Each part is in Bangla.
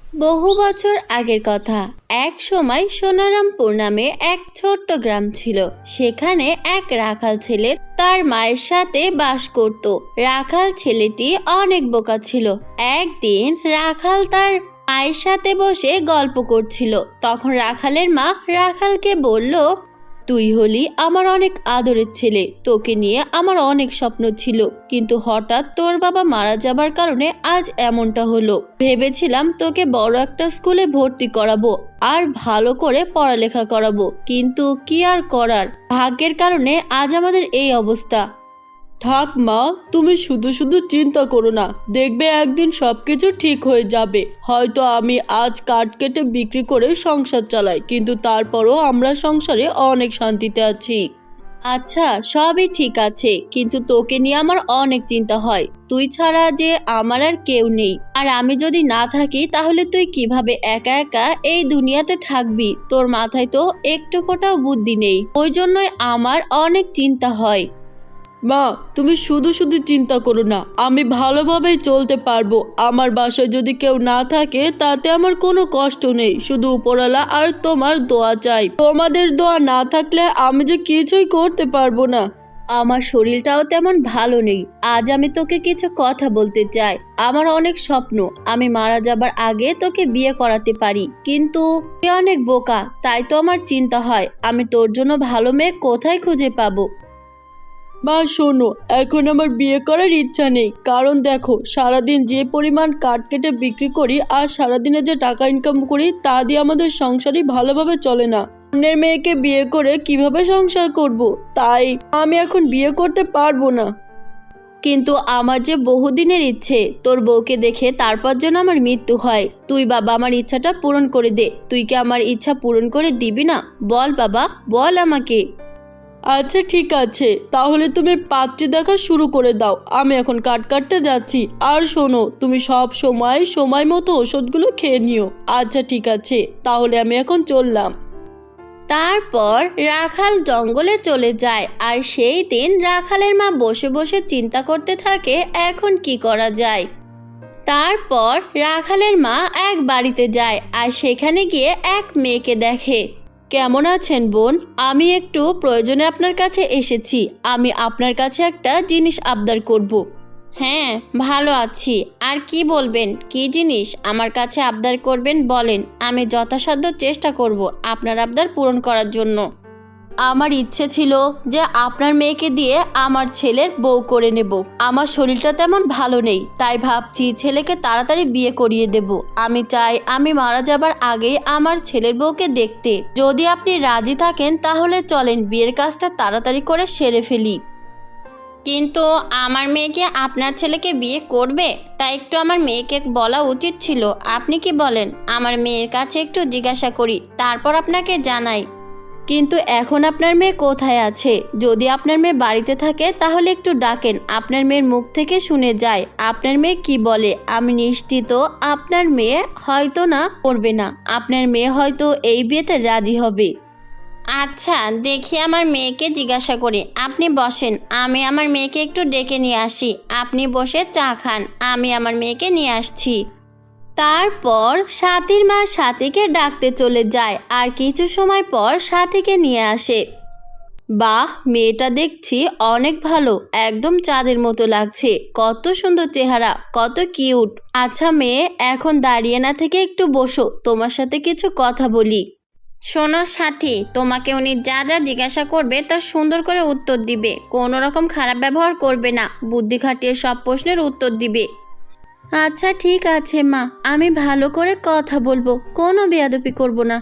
বহু বছর আগের কথা। এক সময় সোনারামপুর নামে এক ছোট্ট গ্রাম ছিল। সেখানে এক রাখাল ছেলে তার মায়ের সাথে বাস করত। রাখাল ছেলেটি অনেক বোকা ছিল। একদিন রাখাল তার মায়ের সাথে বসে গল্প করছিল। তখন রাখালের মা রাখালকে বলল, তুই হলি আমার অনেক আদরের ছেলে, তোকে নিয়ে আমার অনেক স্বপ্ন ছিল, কিন্তু হঠাৎ তোর বাবা মারা যাবার কারণে আজ এমনটা হলো। ভেবেছিলাম তোকে বড় একটা স্কুলে ভর্তি করাবো আর ভালো করে পড়ালেখা করাবো, কিন্তু কি আর করার, ভাগ্যের কারণে আজ আমাদের এই অবস্থা। থাক মা, তুমি শুধু শুধু চিন্তা করো না, দেখবে একদিন সবকিছু ঠিক হয়ে যাবে। হয়তো আমি আজ কাঠ কেটে বিক্রি করে সংসার চালাই, কিন্তু তারপরও আমরা সংসারে অনেক শান্তিতে আছি। আচ্ছা, সবই ঠিক আছে, কিন্তু তোকে নিয়ে আমার অনেক চিন্তা হয়। তুই ছাড়া যে আমার আর কেউ নেই, আর আমি যদি না থাকি তাহলে তুই কিভাবে একা একা এই দুনিয়াতে থাকবি? তোর মাথায় তো একটু ফোঁটাও বুদ্ধি নেই, ওই জন্যই আমার অনেক চিন্তা হয়। মা, তুমি শুধু শুধু চিন্তা করো না, আমি ভালোভাবেই চলতে পারবো। আমার বাসায় যদি কেউ না থাকে তাতে আমার কোনো কষ্ট নেই, শুধু উপরওয়ালা আর তোমার দোয়া চাই। তোমাদের দোয়া না থাকলে আমি যে কিছুই করতে পারবো না। আমার শরীরটাও তেমন ভালো নেই। আজ আমি তোকে কিছু কথা বলতে চাই। আমার অনেক স্বপ্ন আমি মারা যাবার আগে তোকে বিয়ে করাতে পারি, কিন্তু তুই অনেক বোকা, তাই তো আমার চিন্তা হয় আমি তোর জন্য ভালো মেয়ে কোথায় খুঁজে পাবো। মা শোনো, এখন আমার বিয়ে করার ইচ্ছা নেই, কারণ দেখো সারাদিন যে পরিমাণ কাঠ কেটে বিক্রি করি আর সারাদিনে যে টাকা ইনকাম করি তা দিয়ে আমাদের সংসারই ভালোভাবে চলে না। অন্যের মেয়েকে বিয়ে করে কিভাবে সংসার করব? তাই আমি এখন বিয়ে করতে পারবো না। কিন্তু আমার যে বহুদিনের ইচ্ছে তোর বউকে দেখে তারপর যেন আমার মৃত্যু হয়। তুই বাবা আমার ইচ্ছাটা পূরণ করে দে। তুই কি আমার ইচ্ছা পূরণ করে দিবি না? বল বাবা, বল আমাকে। আচ্ছা ঠিক আছে, তাহলে তুমি পাত্রী দেখা শুরু করে দাও, আমি এখন কাট কাটতে যাচ্ছি। আর শোনো, তুমি সব সময় সময় মতো ওষুধগুলো খেয়ে নিও। আচ্ছা ঠিক আছে, তাহলে আমি এখন চললাম। তারপর রাখাল জঙ্গলে চলে যায়, আর সেই দিন রাখালের মা বসে বসে চিন্তা করতে থাকে এখন কি করা যায়। তারপর রাখালের মা এক বাড়িতে যায় আর সেখানে গিয়ে এক মেয়েকে দেখে। কেমন আছেন বোন? আমি একটু প্রয়োজনে আপনার কাছে এসেছি। আমি আপনার কাছে একটা জিনিস আবদার করব। হ্যাঁ, ভালো আছি। আর কি বলবেন? কি জিনিস আমার কাছে আবদার করবেন বলেন, আমি যথাসাধ্য চেষ্টা করব আপনার আবদার পূরণ করার জন্য। আমার ইচ্ছে ছিল যে আপনার মেয়েকে দিয়ে আমার ছেলের বউ করে নেব। আমার শরীরটা তেমন ভালো নেই, তাই ভাবছি ছেলেকে তাড়াতাড়ি বিয়ে করিয়ে দেব। আমি চাই আমি মারা যাবার আগেই আমার ছেলের বউকে দেখতে। যদি আপনি রাজি থাকেন তাহলে চলেন বিয়ের কাজটা তাড়াতাড়ি করে সেরে ফেলি। কিন্তু আমার মেয়েকে আপনার ছেলেকে বিয়ে করবে, তাই একটু আমার মেয়েকে বলা উচিত ছিল। আপনি কি বলেন? আমার মেয়ের কাছে একটু জিজ্ঞাসা করি, তারপর আপনাকে জানাই। কিন্তু এখন আপনার মেয়ে কোথায় আছে? যদি আপনার মেয়ে বাড়িতে থাকে তাহলে একটু ডাকেন, আপনার মেয়ের মুখ থেকে শুনে যায় আপনার মেয়ে কি বলে। আমি নিশ্চিত আপনার মেয়ে হয়তো না করবে না, আপনার মেয়ে হয়তো এই বিয়েতে রাজি হবে। আচ্ছা, দেখি আমার মেয়েকে জিজ্ঞাসা করি। আপনি বসেন, আমি আমার মেয়েকে একটু ডেকে নিয়ে আসি। আপনি বসে চা খান, আমি আমার মেয়েকে নিয়ে আসছি। তারপর সাথীর মা সাথীকে ডাকতে চলে যায় আর কিছু সময় পর সাথীকে নিয়ে আসে। বাহ, মেয়েটা দেখছি অনেক ভালো, একদম চাঁদের মতো লাগছে। কত সুন্দর চেহারা, কত কিউট। আচ্ছা মেয়ে, এখন দাঁড়িয়ে না থেকে একটু বসো, তোমার সাথে কিছু কথা বলি। শোনো সাথী, তোমাকে উনি যা যা জিজ্ঞাসা করবে তার সুন্দর করে উত্তর দিবে, কোনো রকম খারাপ ব্যবহার করবে না, বুদ্ধি খাটিয়ে সব প্রশ্নের উত্তর দিবে। আচ্ছা ঠিক আছে মা, আমি ভালো করে কথা বলবো, কোনো বেয়াদবি করব না।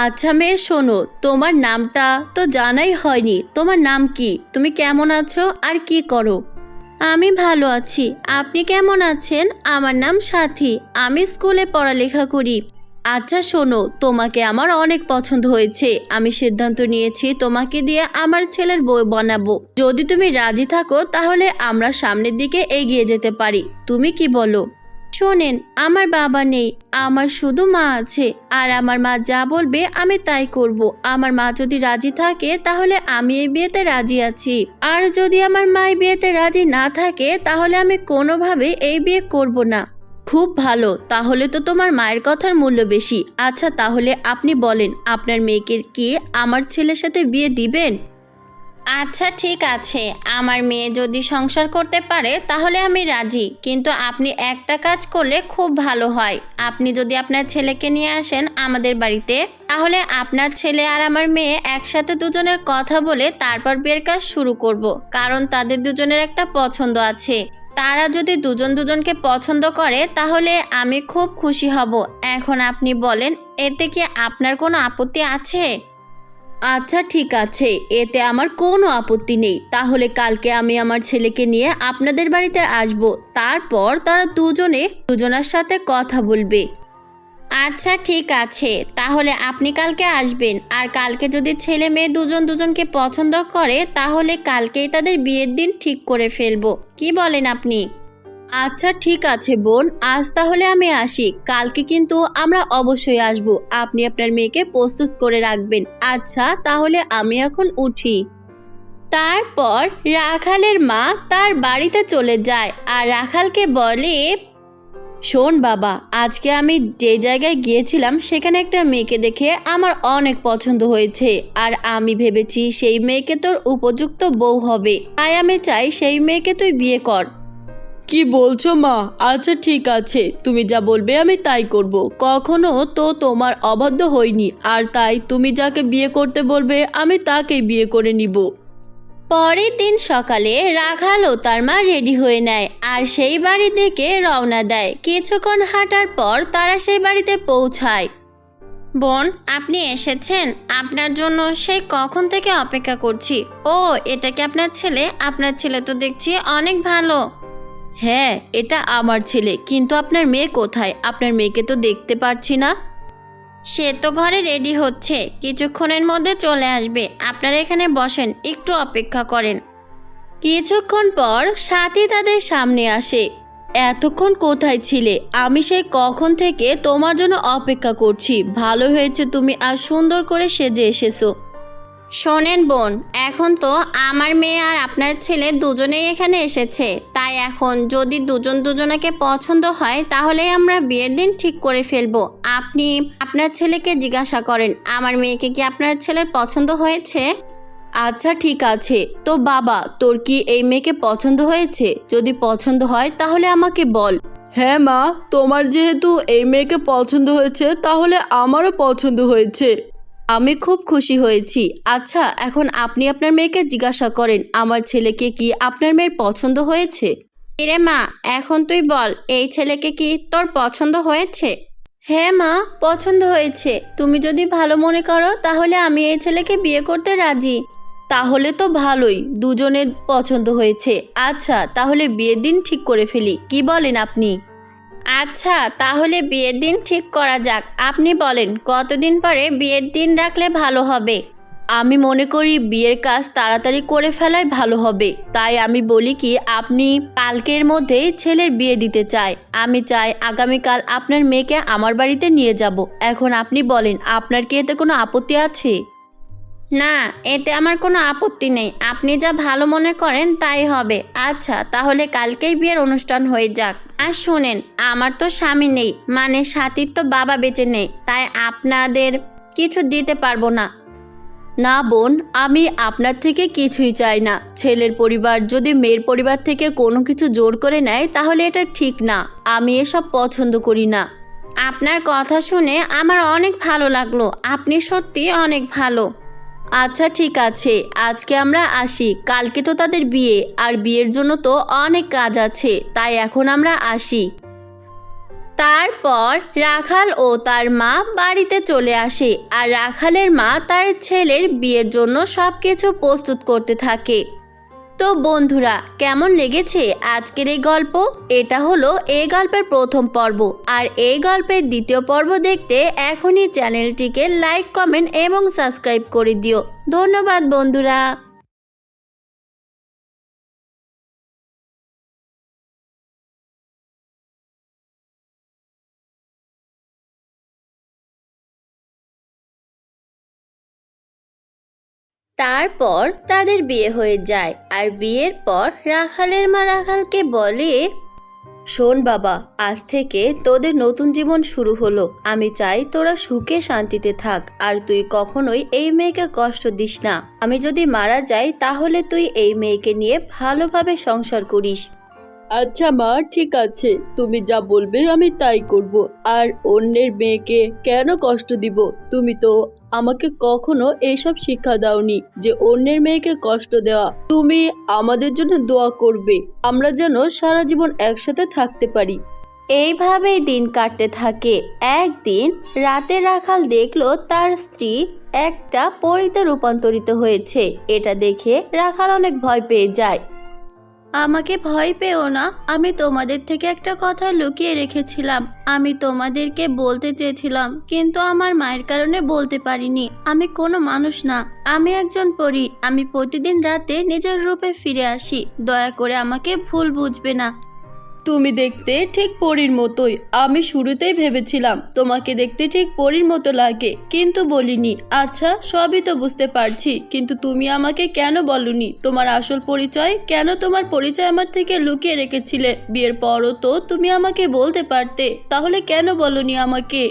আচ্ছা মেয়ে শোনো, তোমার নামটা তো জানাই হয়নি। তোমার নাম কি? তুমি কেমন আছো আর কি করো? আমি ভালো আছি, আপনি কেমন আছেন? আমার নাম সাথী, আমি স্কুলে পড়ালেখা করি। আচ্ছা শোনো, তোমাকে আমার অনেক পছন্দ হয়েছে। আমি সিদ্ধান্ত নিয়েছি তোমাকে দিয়ে আমার ছেলের বউ বানাবো। যদি তুমি রাজি থাকো তাহলে আমরা সামনের দিকে এগিয়ে যেতে পারি। তুমি কি বলো? শোনেন, আমার বাবা নেই, আমার শুধু মা আছে, আর আমার মা যা বলবে আমি তাই করব। আমার মা যদি রাজি থাকে তাহলে আমি এই বিয়েতে রাজি আছি, আর যদি আমার মা এই বিয়েতে রাজি না থাকে তাহলে আমি কোনোভাবে এই বিয়ে করব না। খুব ভালো, তাহলে তো তোমার মায়ের কথার মূল্য বেশি। আচ্ছা, তাহলে আপনি বলেন আপনার মেয়েকে কি আমার ছেলের সাথে বিয়ে দিবেন? আচ্ছা ঠিক আছে, আমার মেয়ে যদি সংসার করতে পারে তাহলে আমি রাজি, কিন্তু আপনি একটা কাজ করলে খুব ভালো হয়। আপনি যদি আপনার ছেলেকে নিয়ে আসেন আমাদের বাড়িতে, তাহলে আপনার ছেলে আর আমার মেয়ে একসাথে দুজনের কথা বলে তারপর বিয়ের কাজ শুরু করব, কারণ তাদের দুজনের একটা পছন্দ আছে। তারা যদি দুজন দুজনকে পছন্দ করে তাহলে আমি খুব খুশি হব। এখন আপনি বলেন, এতে কি আপনার কোনো আপত্তি আছে? আচ্ছা ঠিক আছে, এতে আমার কোনো আপত্তি নেই। তাহলে কালকে আমি আমার ছেলেকে নিয়ে আপনাদের বাড়িতে আসব, তারপর তারা দুজনের সাথে কথা বলবে। আচ্ছা ঠিক আছে, তাহলে আপনি কালকে আসবেন। আর কালকে যদি ছেলে মেয়ে দুজন দুজনকে পছন্দ করে তাহলে কালকেই তাদের বিয়ের দিন ঠিক করে ফেলবো। কি বলেন আপনি? আচ্ছা ঠিক আছে বোন, আজ তাহলে আমি আসি। কালকে কিন্তু আমরা অবশ্যই আসব। আপনি আপনার মেয়েকে প্রস্তুত করে রাখবেন। আচ্ছা তাহলে আমি এখন উঠি। তারপর রাখালের মা তার বাড়িতে চলে যায় আর রাখালকে বলে, শোন বাবা, আজকে আমি যে জায়গায় গিয়েছিলাম সেখানে একটা মেয়েকে দেখে আমার অনেক পছন্দ হয়েছে, আর আমি ভেবেছি সেই মেয়েকে তোর উপযুক্ত বউ হবে। তাই আমি চাই সেই মেয়েকে তুই বিয়ে কর। কি বলছো মা? আচ্ছা ঠিক আছে, তুমি যা বলবে আমি তাই করব। কখনো তো তোমার অবাধ্য হইনি, আর তাই তুমি যাকে বিয়ে করতে বলবে আমি তাকেই বিয়ে করে নিব। পরের দিন সকালে রাখাল ও তার মা রেডি হয়ে নেয় আর সেই বাড়ি থেকে রওনা দেয়। কিছুক্ষণ হাঁটার পর তারা সেই বাড়িতে পৌঁছায়। বোন, আপনি এসেছেন? আপনার জন্য সেই কখন থেকে অপেক্ষা করছি। ও, এটা কি আপনার ছেলে? আপনার ছেলে তো দেখছি অনেক ভালো। হ্যাঁ, এটা আমার ছেলে, কিন্তু আপনার মেয়ে কোথায়? আপনার মেয়েকে তো দেখতে পাচ্ছি না। সে তো ঘরে রেডি হচ্ছে, কিছুক্ষণের মধ্যে চলে আসবে। আপনারা এখানে বসেন, একটু অপেক্ষা করেন। কিছুক্ষণ পর সাথী তাদের সামনে আসে। এতক্ষণ কোথায় ছিলে? আমি সেই কখন থেকে তোমার জন্য অপেক্ষা করছি। ভালো হয়েছে তুমি আজ সুন্দর করে সেজে এসেছো। শোনেন বোন, এখন তো আমার মেয়ে আর আপনার ছেলে দুজনেই এখানে এসেছে, তাই এখন যদি দুজন দুজনাকে পছন্দ হয় তাহলে আমরা বিয়ের দিন ঠিক করে ফেলবো। আপনি আপনার ছেলেকে জিজ্ঞাসা করেন আমার মেয়েকে কি আপনার ছেলের পছন্দ হয়েছে। আচ্ছা ঠিক আছে, তো বাবা তোর কি এই মেয়েকে পছন্দ হয়েছে? যদি পছন্দ হয় তাহলে আমাকে বল। হ্যাঁ মা, তোমার যেহেতু এই মেয়েকে পছন্দ হয়েছে তাহলে আমারও পছন্দ হয়েছে। আমি খুব খুশি হয়েছি। আচ্ছা, এখন আপনি আপনার মেয়েকে জিজ্ঞাসা করেন আমার ছেলেকে কি আপনার মেয়ের পছন্দ হয়েছে। এরে মা, এখন তুই বল, এই ছেলেকে কি তোর পছন্দ হয়েছে? হ্যাঁ মা, পছন্দ হয়েছে। তুমি যদি ভালো মনে করো তাহলে আমি এই ছেলেকে বিয়ে করতে রাজি। তাহলে তো ভালোই, দুজনের পছন্দ হয়েছে। আচ্ছা তাহলে বিয়ের দিন ঠিক করে ফেলি, কি বলেন আপনি? আচ্ছা তাহলে বিয়ের দিন ঠিক করা যাক। আপনি বলেন কতদিন পরে বিয়ের দিন রাখলে ভালো হবে? আমি মনে করি বিয়ের কাজ তাড়াতাড়ি করে ফেলাই ভালো হবে। তাই আমি বলি কি, আপনি কালকের মধ্যেই ছেলের বিয়ে দিতে চাই। আমি চাই আগামীকাল আপনার মেয়েকে আমার বাড়িতে নিয়ে যাব। এখন আপনি বলেন আপনার কি এতে কোনো আপত্তি আছে? না, এতে আমার কোনো আপত্তি নেই। আপনি যা ভালো মনে করেন তাই হবে। আচ্ছা তাহলে কালকেই বিয়ের অনুষ্ঠান হয়ে যাক। আর শুনেন, আমার তো স্বামী নেই, মানে সাথীর তো বাবা বেঁচে নেই, তাই আপনাদের কিছু দিতে পারবো না। না বোন, আমি আপনার থেকে কিছুই চাই না। ছেলের পরিবার যদি মেয়ের পরিবার থেকে কোনো কিছু জোর করে নেয় তাহলে এটা ঠিক না। আমি এসব পছন্দ করি না। আপনার কথা শুনে আমার অনেক ভালো লাগলো। আপনি সত্যি অনেক ভালো। আচ্ছা ঠিক আছে, আজকে আমরা আসি। কালকে তো তাদের বিয়ে, আর বিয়ের জন্য তো অনেক কাজ আছে, তাই এখন আমরা আসি। তারপর রাখাল ও তার মা বাড়িতে চলে আসে আর রাখালের মা তার ছেলের বিয়ের জন্য সবকিছু প্রস্তুত করতে থাকে। তো বন্ধুরা, কেমন লেগেছে আজকের এই গল্প? এটা হলো এই গল্পের প্রথম পর্ব, আর এই গল্পের দ্বিতীয় পর্ব দেখতে এখনই চ্যানেলটিকে লাইক, কমেন্ট এবং সাবস্ক্রাইব করে দিও। ধন্যবাদ বন্ধুরা। তারপর তাদের বিয়ে হয়ে যায়, আর বিয়ের পর রাখালের মা রাখালকে বলে, শোন বাবা, আজ থেকে তোদের নতুন জীবন শুরু হলো। আমি চাই তোরা সুখে শান্তিতে থাক, আর তুই কখনোই এই মেয়েকে কষ্ট দিস না। আমি যদি মারা যাই তাহলে তুই এই মেয়েকে নিয়ে ভালোভাবে সংসার করিস। আচ্ছা মা, ঠিক আছে, তুমি যা বলবে আমি তাই করব। আর অন্যের মেয়েকে কেন কষ্ট দিব? তুমি তো আমাকে কখনো এইসব শিক্ষা দাওনি যে অন্যের মেয়েকে কষ্ট দেওয়া। তুমি আমাদের জন্য দোয়া করবে, আমরা যেন সারা জীবন একসাথে থাকতে পারি। এইভাবেই দিন কাটতে থাকে। একদিন রাতে রাখাল দেখলো তার স্ত্রী একটা পরীতে রূপান্তরিত হয়েছে। এটা দেখে রাখাল অনেক ভয় পেয়ে যায়। আমাকে ভয় পেও না, আমি তোমাদের থেকে একটা কথা লুকিয়ে রেখেছিলাম। আমি তোমাদেরকে বলতে চেয়েছিলাম, কিন্তু আমার মায়ের কারণে বলতে পারিনি। আমি কোনো মানুষ না, আমি একজন পরী। আমি প্রতিদিন রাতে নিজের রূপে ফিরে আসি। দয়া করে আমাকে ভুল বুঝবে না। তুমি দেখতে ঠিক পরীর মতোই। আমি শুরুতেই ভেবেছিলাম তোমাকে দেখতে ঠিক পরীর মতো লাগে, কিন্তু বলিনি। আচ্ছা, সবই তো বুঝতে পারছি, কিন্তু তুমি আমাকে কেন বলনি তোমার আসল পরিচয়? কেন তোমার পরিচয় আমার থেকে লুকিয়ে রেখেছিলে? বিয়ের পরও তো তুমি আমাকে বলতে পারতে, তাহলে কেন বলনি আমাকে?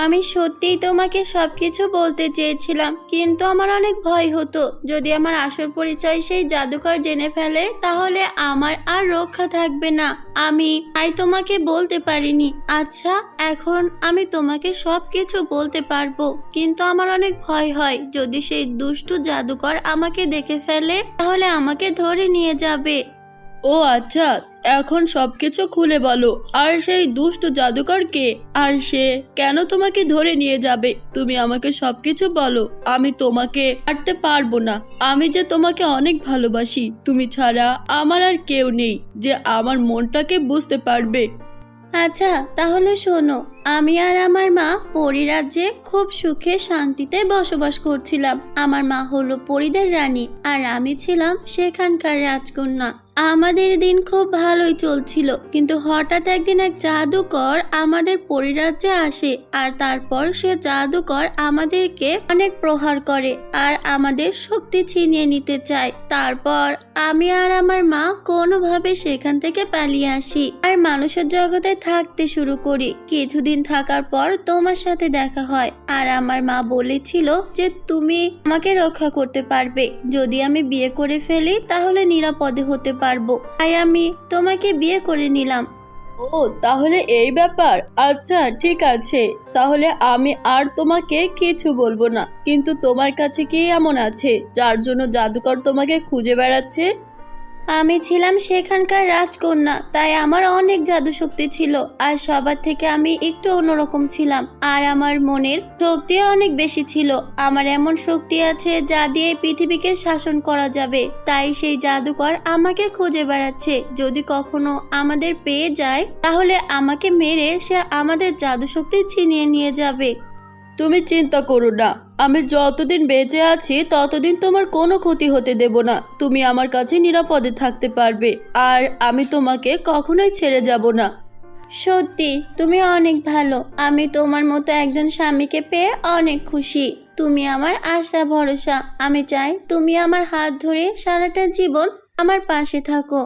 আমি সত্যিই তোমাকে সবকিছু বলতে চেয়েছিলাম, কিন্তু আমার অনেক ভয় হতো যদি আমার আসল পরিচয় সেই জাদুকর জেনে ফেলে তাহলে আমার আর রক্ষা থাকবে না। আমি তাই তোমাকে বলতে পারিনি। আচ্ছা, এখন আমি তোমাকে সবকিছু বলতে পারবো, কিন্তু আমার অনেক ভয় হয় যদি সেই দুষ্টু জাদুকর আমাকে দেখে ফেলে তাহলে আমাকে ধরে নিয়ে যাবে। ও আচ্ছা, এখন সবকিছু খুলে বলো। আর সেই দুষ্ট জাদুকর কে? আর সে কেন তোমাকে ধরে নিয়ে যাবে? তুমি আমাকে সবকিছু বলো। আমি তোমাকে হারতে পারবো না। আমি যে তোমাকে অনেক ভালোবাসি। তুমি ছাড়া আমার আর কেউ নেই যে আমার মনটাকে বুঝতে পারবে। আচ্ছা, তাহলে শোনো। আমি আর আমার মা পরিরাজ্যে খুব সুখে শান্তিতে বসবাস করছিলাম। আমার মা হলো পরিদের রানী, আর আমি ছিলাম সেখানকার রাজকন্যা। আমাদের দিন খুব ভালোই চলছিল, কিন্তু হঠাৎ একদিন এক জাদুকর আমাদের পরিরাজ্যে আসে, আর তারপর সে জাদুকর আমাদেরকে অনেক প্রহার করে আর আমাদের শক্তি ছিনিয়ে নিতে চায়। তারপর আমি আর আমার মা কোনোভাবে সেখান থেকে পালিয়ে আসি আর মানুষের জগতে থাকতে শুরু করি। কিছুদিন থাকার পর তোমার সাথে দেখা হয়, আর আমার মা বলেছিল যে তুমি আমাকে রক্ষা করতে পারবে। যদি আমি বিয়ে করে ফেলি তাহলে নিরাপদে হতে পারবো, তাই আমি তোমাকে বিয়ে করে নিলাম। ও, তাহলে এই ব্যাপার। আচ্ছা, ঠিক আছে, তাহলে আমি আর তোমাকে কিছু বলবো না। কিন্তু তোমার কাছে কি এমন আছে যার জন্য জাদুকর তোমাকে খুঁজে বেড়াচ্ছে? আমি ছিলাম সেখানকার রাজকন্যা, তাই আমার অনেক জাদু শক্তি ছিল, আর সবার থেকে আমি একটু অন্যরকম ছিলাম। আর আমার মনের শক্তিও অনেক বেশি ছিল। আমার এমন শক্তি আছে যা দিয়ে পৃথিবীকে শাসন করা যাবে। তাই সেই জাদুকর আমাকে খুঁজে বেড়াচ্ছে। যদি কখনো আমাদের পেয়ে যায় তাহলে আমাকে মেরে সে আমাদের জাদু শক্তি ছিনিয়ে নিয়ে যাবে। তুমি চিন্তা করো না, আমি যতদিন বেঁচে আছি ততদিন তোমার কোনো ক্ষতি হতে দেব না। তুমি আমার কাছে নিরাপদে থাকতে পারবে, আর আমি তোমাকে কখনোই ছেড়ে যাব না। সত্যি তুমি অনেক ভালো। আমি তোমার মতো একজন স্বামীকে পেয়ে অনেক খুশি। তুমি আমার আশা ভরসা। আমি চাই তুমি আমার হাত ধরে সারাটা জীবন আমার পাশে থাকো।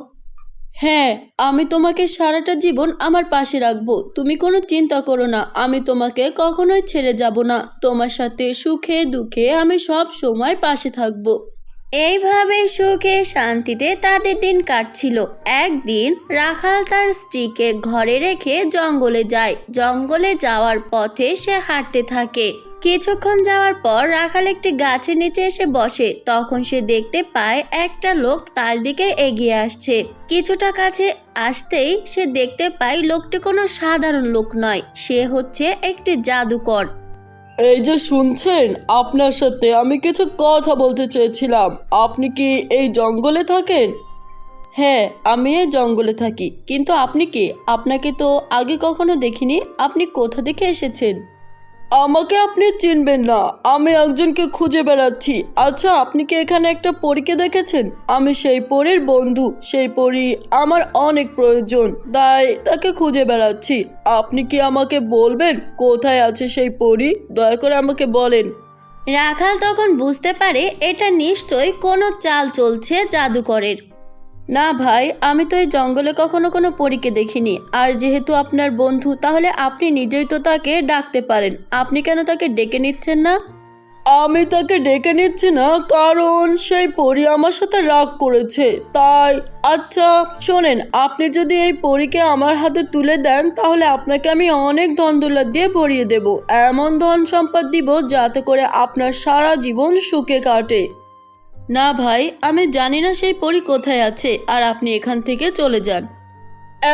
হ্যাঁ, আমি তোমাকে সারাটা জীবন আমার পাশে রাখবো। তুমি কোনো চিন্তা করো না, আমি তোমাকে কখনোই ছেড়ে যাব না। তোমার সাথে সুখে দুঃখে আমি সব সময় পাশে থাকবো। এইভাবে সুখে শান্তিতে তাদের দিন কাটছিল। একদিন রাখাল তার স্ত্রীকে ঘরে রেখে জঙ্গলে যায়। জঙ্গলে যাওয়ার পথে সে হাঁটতে থাকে। কিছুক্ষণ যাওয়ার পর রাখাল একটি গাছের নিচে এসে বসে। তখন সে দেখতে পায় একটা লোক তার দিকে এগিয়ে আসছে। কিছুটা কাছে আসতেই সে দেখতে পায় লোকটি কোনো সাধারণ লোক নয়, সে হচ্ছে একটি জাদুকর। এই যে শুনছেন, আপনার সাথে আমি কিছু কথা বলতে চেয়েছিলাম। আপনি কি এই জঙ্গলে থাকেন? হ্যাঁ, আমি এই জঙ্গলে থাকি। কিন্তু আপনি কে? আপনাকে তো আগে কখনো দেখিনি। আপনি কোথা থেকে এসেছেন? আমাকে আপনি চিনবেন না, আমি একজনকে খুঁজে বেড়াচ্ছি। আচ্ছা, আপনি কি এখানে একটা পরীকে দেখেছেন? আমি সেই পরীর বন্ধু। সেই পরী আমার অনেক প্রয়োজন, তাই তাকে খুঁজে বেড়াচ্ছি। আপনি কি আমাকে বলবেন কোথায় আছে সেই পরী? দয়া করে আমাকে বলেন। রাখাল তখন বুঝতে পারে এটা নিশ্চয়ই কোনো চাল চলছে জাদুকরের। না ভাই, আমি তো এই জঙ্গলে কখনো কোনো পরীকে দেখিনি। আর যেহেতু আপনার বন্ধু, তাহলে আপনি নিজেই তো তাকে ডাকতে পারেন। আপনি কেন তাকে ডেকে নিচ্ছেন না? আমি তাকে ডেকে নিচ্ছি না কারণ সেই পরী আমার সাথে রাগ করেছে, তাই। আচ্ছা শোনেন, আপনি যদি এই পরীকে আমার হাতে তুলে দেন তাহলে আপনাকে আমি অনেক ধন দৌলত দিয়ে ভরিয়ে দেব। এমন ধন সম্পদ দিব যাতে করে আপনার সারা জীবন সুখে কাটে। না ভাই, আমি জানি না সেই পরী কোথায় আছে, আর আপনি এখান থেকে চলে যান।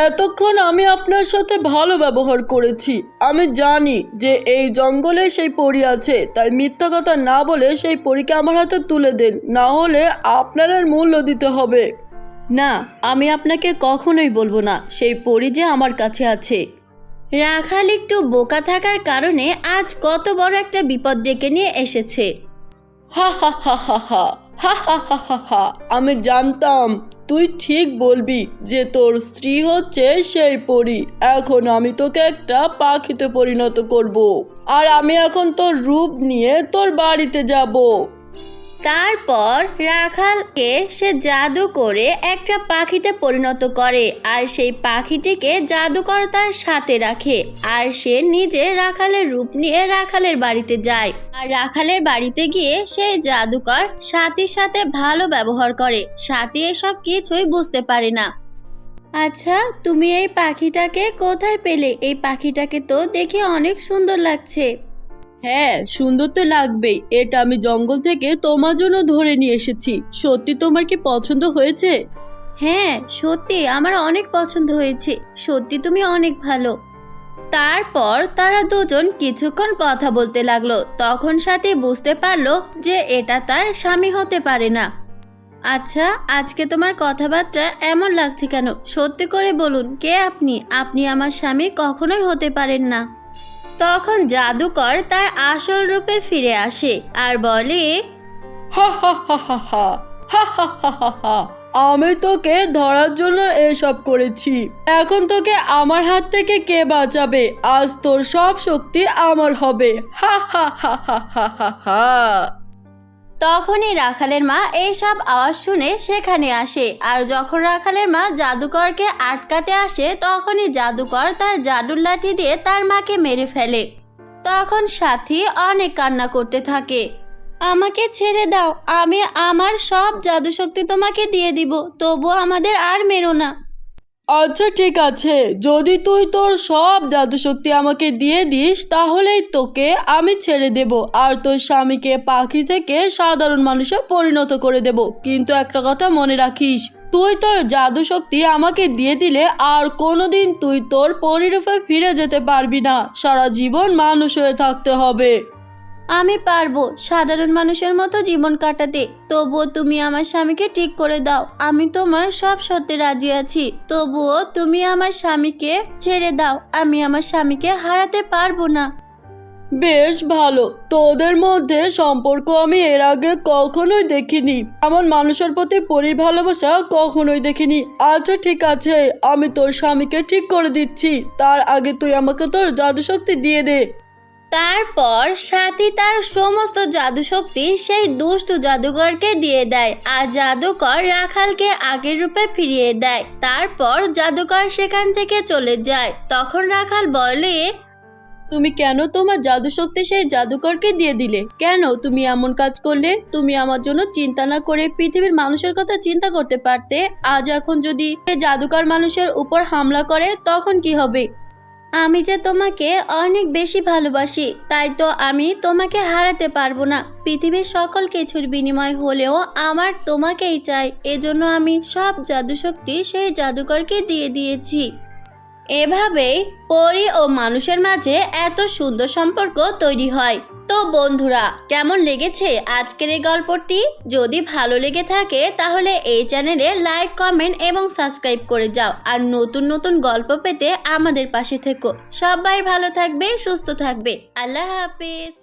এতক্ষণ আমি আপনার সাথে ভালো ব্যবহার করেছি। আমি জানি যে এই জঙ্গলে সেই পরী আছে, তাই মিথ্যা কথা না বলে সেই পরীকে আমার হাতে তুলে দেন, না হলে আপনার এর মূল্য দিতে হবে। না, আমি আপনাকে কখনোই বলবো না সেই পরী যে আমার কাছে আছে। রাখাল একটু বোকা থাকার কারণে আজ কত বড় একটা বিপদ ডেকে নিয়ে এসেছে। হা হা হা হা হা হা হা হা হা হা, আমি জানতাম তুই ঠিক বলবি যে তোর স্ত্রী হচ্ছে সেই পরী। এখন আমি তোকে একটা পাখিতে পরিণত করব, আর আমি এখন তোর রূপ নিয়ে তোর বাড়িতে যাব। তারপর রাখালকে সে জাদু করে একটা পাখিতে পরিণত করে, আর সেই পাখিটিকে জাদুকর তার সাথে রাখে। আর সে নিজে রাখালের রূপ নিয়ে রাখালের বাড়িতে যায়। আর রাখালের বাড়িতে গিয়ে সেই জাদুকর সাথীর সাথে ভালো ব্যবহার করে। সাথী এসব কিছুই বুঝতে পারে না। আচ্ছা, তুমি এই পাখিটাকে কোথায় পেলে? এই পাখিটাকে তো দেখে অনেক সুন্দর লাগছে। হ্যাঁ, সুন্দর তো লাগবেই। এটা আমি জঙ্গল থেকে তোমার জন্য ধরে নিয়ে এসেছি। সত্যি তোমার কি পছন্দ হয়েছে? হ্যাঁ, সত্যি আমার অনেক পছন্দ হয়েছে। সত্যি তুমি অনেক ভালো। তারপর তারা দুজন কিছুক্ষণ কথা বলতে লাগলো। তখন সাথী বুঝতে পারলো যে এটা তার স্বামী হতে পারে না। আচ্ছা, আজকে তোমার কথাবার্তা এমন লাগছে কেন? সত্যি করে বলুন, কে আপনি? আপনি আমার স্বামী কখনোই হতে পারেন না। তখন জাদুকর তার আসল রূপে ফিরে আসে আর বলে, হা হা হা হা হা হা হা হা হা হা, আমি তোকে ধরার জন্য এসব করেছি। এখন তোকে আমার হাত থেকে কে বাঁচাবে? আজ তোর সব শক্তি আমার হবে। হা হা হা হা হা হা হা। তখনই রাখালের মা এইসব আওয়াজ শুনে সেখানে আসে। আর যখন রাখালের মা জাদুকরকে আটকাতে আসে, তখনই জাদুকর তার জাদুর লাঠি দিয়ে তার মাকে মেরে ফেলে। তখন সাথী অনেক কান্না করতে থাকে। আমাকে ছেড়ে দাও, আমি আমার সব জাদু শক্তি তোমাকে দিয়ে দিব, তবুও আমাদের আর মেরো না। আচ্ছা ঠিক আছে, যদি তুই তোর সব জাদুশক্তি আমাকে দিয়ে দিস তাহলেই তোকে আমি ছেড়ে দেব, আর তোর স্বামীকে পাখি থেকে সাধারণ মানুষে পরিণত করে দেব। কিন্তু একটা কথা মনে রাখিস, তুই তোর জাদুশক্তি আমাকে দিয়ে দিলে আর কোনোদিন তুই তোর পরিরূপে ফিরে যেতে পারবি না। সারা জীবন মানুষ হয়ে থাকতে হবে। আমি পারবো সাধারণ মানুষের মতো জীবন কাটাতে, তবুও তুমি আমার স্বামীকে ঠিক করে দাও। আমি তোমার সব সত্যে রাজি আছি, তবুও তুমি আমার স্বামীকে ছেড়ে দাও। আমি আমার স্বামীকে হারাতে পারবো না। বেশ ভালো, তোদের মধ্যে সম্পর্ক আমি এর আগে কখনোই দেখিনি। এমন মানুষের প্রতি পরীর ভালোবাসা কখনোই দেখিনি। আচ্ছা ঠিক আছে, আমি তোর স্বামীকে ঠিক করে দিচ্ছি। তার আগে তুই আমাকে তোর জাদুশক্তি দিয়ে দে। তারপর সাথী তার সমস্ত জাদুশক্তি সেই দুষ্টু জাদুকরকে দিয়ে দেয়, আর জাদুকর রাখালকে আগের রূপে ফিরিয়ে দেয়। তারপর জাদুকর সেখান থেকে চলে যায়। তখন রাখাল বলে, তুমি কেন তোমার জাদুশক্তি সেই জাদুকরকে দিয়ে দিলে? কেন তুমি এমন কাজ করলে? তুমি আমার জন্য চিন্তা না করে পৃথিবীর মানুষের কথা চিন্তা করতে পারতে। আজ এখন যদি জাদুকর মানুষের উপর হামলা করে তখন কি হবে? আমি যে তোমাকে অনেক বেশি ভালোবাসি, তাই তো আমি তোমাকে হারাতে পারবো না। পৃথিবীর সকল কিছুর বিনিময় হলেও আমার তোমাকেই চাই। এজন্য আমি সব জাদুশক্তি সেই জাদুকরকে দিয়ে দিয়েছি। এভাবেই পরী ও মানুষের মাঝে এত সুন্দর সম্পর্ক তৈরি হয়। তো বন্ধুরা, কেমন লেগেছে আজকের এই গল্পটি? যদি ভালো লেগে থাকে তাহলে এই চ্যানেলে লাইক, কমেন্ট এবং সাবস্ক্রাইব করে যাও। আর নতুন নতুন গল্প পেতে আমাদের পাশে থেকো। সবাই ভালো থাকবে, সুস্থ থাকবে। আল্লাহ হাফেজ।